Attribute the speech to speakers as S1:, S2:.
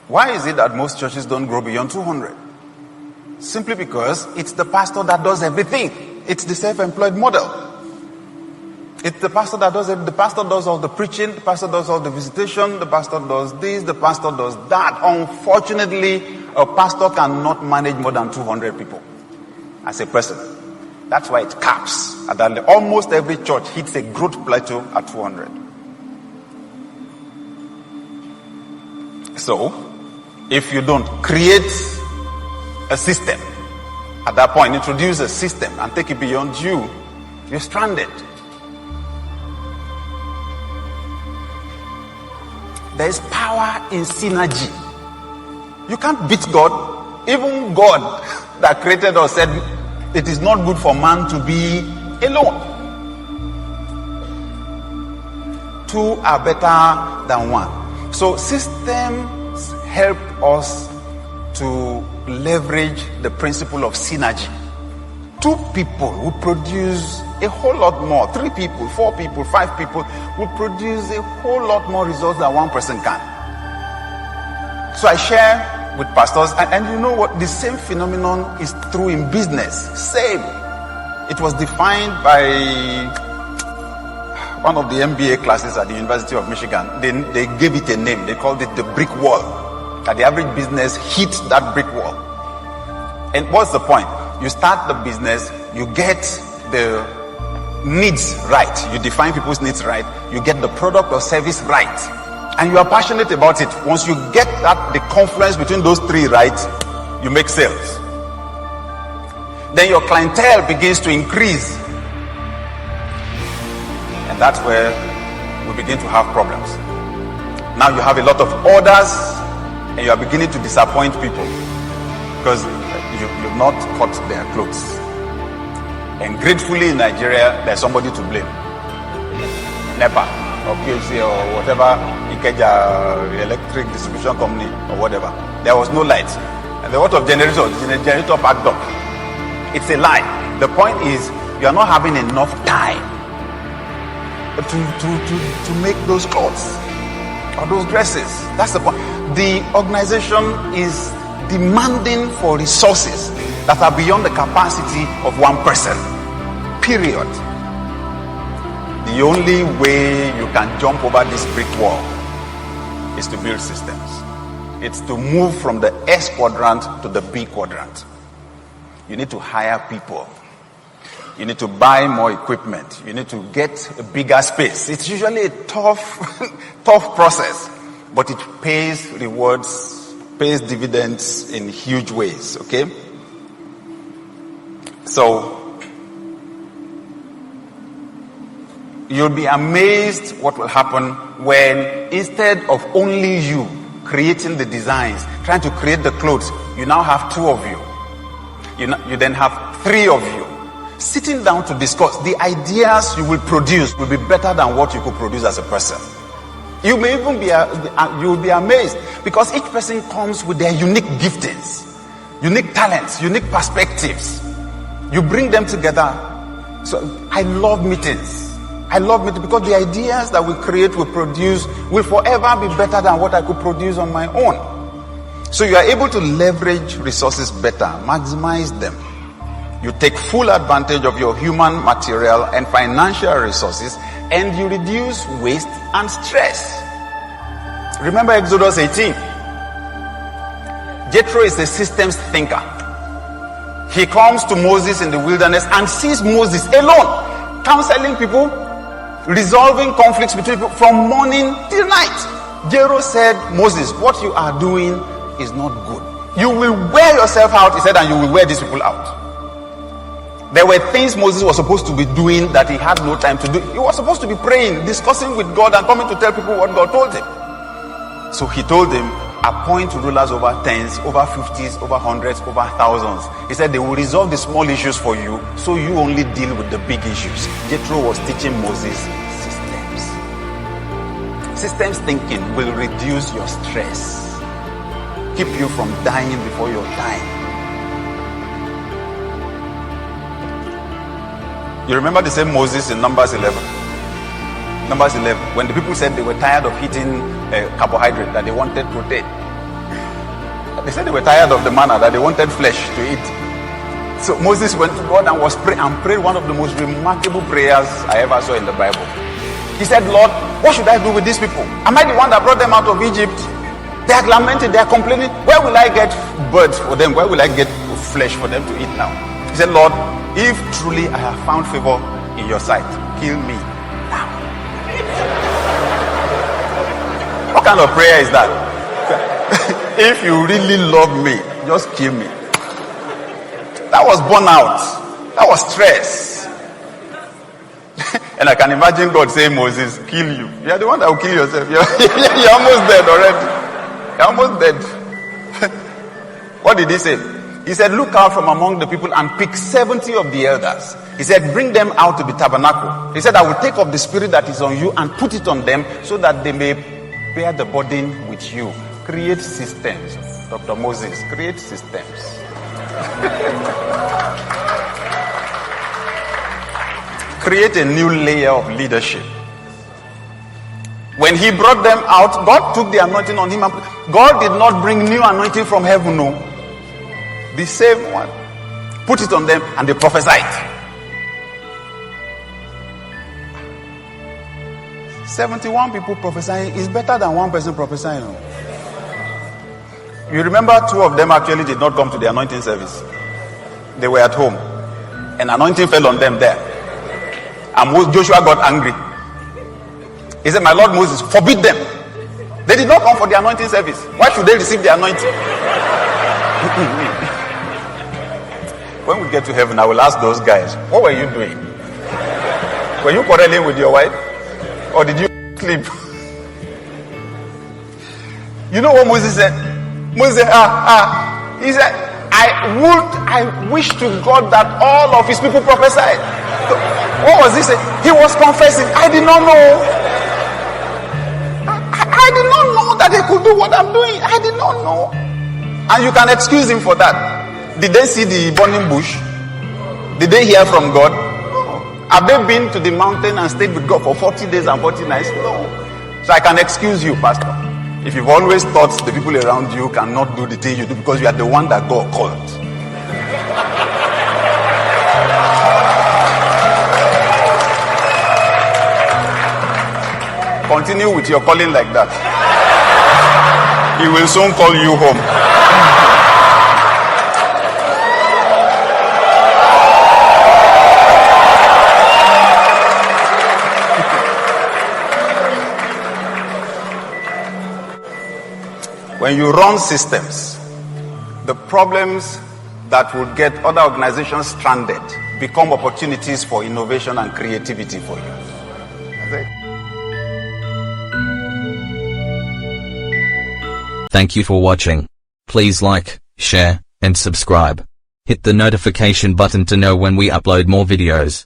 S1: Why is it that most churches don't grow beyond 200? Simply because it's the pastor that does everything. It's the self-employed model. It's the pastor that does it. The pastor does all the preaching. The pastor does all the visitation. The pastor does this. The pastor does that. Unfortunately, a pastor cannot manage more than 200 people as a person. That's why it caps at that level. Almost every church hits a growth plateau at 200. So, if you don't create a system, at that point, introduce a system and take it beyond you, you're stranded. There is power in synergy. You can't beat God. Even God that created us said it is not good for man to be alone. Two are better than one. So systems help us to leverage the principle of synergy. Two people will produce a whole lot more. 3 people, 4 people, 5 people will produce a whole lot more results than one person can. So I share with pastors, and you know what? The same phenomenon is true in business. Same. It was defined by one of the MBA classes at the University of Michigan. They gave it a name. They called it the brick wall. That the average business hits that brick wall. And what's the point? You start the business, you get the needs right, you define people's needs right, you get the product or service right, and you are passionate about it. Once you get that, the confluence between those 3 right, you make sales. Then your clientele begins to increase, and that's where we begin to have problems. Now you have a lot of orders and you are beginning to disappoint people because you've not cut their clothes. And gratefully in Nigeria, there's somebody to blame. NEPA or PHC or whatever, Ikeja electric distribution company or whatever. There was no light. And the water of generator packed up. It's a lie. The point is, you are not having enough time to make those clothes or those dresses. That's the point. The organization is demanding for resources that are beyond the capacity of one person. Period. The only way you can jump over this brick wall is to build systems. It's to move from the S quadrant to the B quadrant. You need to hire people. You need to buy more equipment. You need to get a bigger space. It's usually a tough process, but it pays rewards, pays dividends in huge ways, okay? So, you'll be amazed what will happen when instead of only you creating the designs, trying to create the clothes, you now have 2 of you. You then have 3 of you sitting down to discuss. The ideas you will produce will be better than what you could produce as a person. You may even you will be amazed because each person comes with their unique giftings, unique talents, unique perspectives. You bring them together. So I love meetings. I love meetings because the ideas that we create, we produce, will forever be better than what I could produce on my own. So you are able to leverage resources better, maximize them. You take full advantage of your human, material, and financial resources, and you reduce waste and stress. Remember Exodus 18. Jethro is a systems thinker. He comes to Moses in the wilderness and sees Moses alone, counseling people, resolving conflicts between people from morning till night. Jethro said, Moses, what you are doing is not good. You will wear yourself out, he said, and you will wear these people out. There were things Moses was supposed to be doing that he had no time to do. He was supposed to be praying, discussing with God, and coming to tell people what God told him. So he told him, appoint rulers over 10s, over 50s, over 100s, over 1000s. He said they will resolve the small issues for you, so you only deal with the big issues. Jethro was teaching Moses systems. Systems thinking will reduce your stress, keep you from dying before your time. You remember the same Moses in Numbers 11. Numbers 11, when the people said they were tired of eating carbohydrate, that they wanted protein. They said they were tired of the manna, that they wanted flesh to eat. So Moses went to God and was praying, and prayed one of the most remarkable prayers I ever saw in the Bible. He said, Lord, what should I do with these people? Am I the one that brought them out of Egypt? They are lamenting, they are complaining. Where will I get birds for them? Where will I get flesh for them to eat now? He said, Lord, if truly I have found favor in your sight, kill me now. What kind of prayer is that? If you really love me, just kill me. That was burnout. That was stress. And I can imagine God saying, Moses, kill you. You are the one that will kill yourself. You're almost dead already. You're almost dead. What did he say? He said, look out from among the people and pick 70 of the elders. He said, bring them out to the tabernacle. He said, I will take up the spirit that is on you and put it on them so that they may bear the burden with you. Create systems. Dr. Moses, create systems. Create a new layer of leadership. When he brought them out, God took the anointing on him. God did not bring new anointing from heaven, no. The same one. Put it on them and they prophesied. 71 people prophesying is better than one person prophesying. You remember 2 of them actually did not come to the anointing service. They were at home. And anointing fell on them there. And Joshua got angry. He said, my Lord Moses, forbid them. They did not come for the anointing service. Why should they receive the anointing? When we get to heaven, I will ask those guys, what were you doing? Were you quarreling with your wife? Or did you sleep? You know what Moses said? Moses said, he said, I wish to God that all of his people prophesied. So, what was he saying? He was confessing, I did not know. I did not know that they could do what I'm doing. I did not know. And you can excuse him for that. Did they see the burning bush? Did they hear from God? No. Have they been to the mountain and stayed with God for 40 days and 40 nights? No. So I can excuse you, Pastor. If you've always thought the people around you cannot do the thing you do because you are the one that God called. Continue with your calling like that. He will soon call you home. When you run systems, the problems that would get other organizations stranded become opportunities for innovation and creativity for you. That's it.
S2: Thank you for watching. Please like, share, and subscribe. Hit the notification button to know when we upload more videos.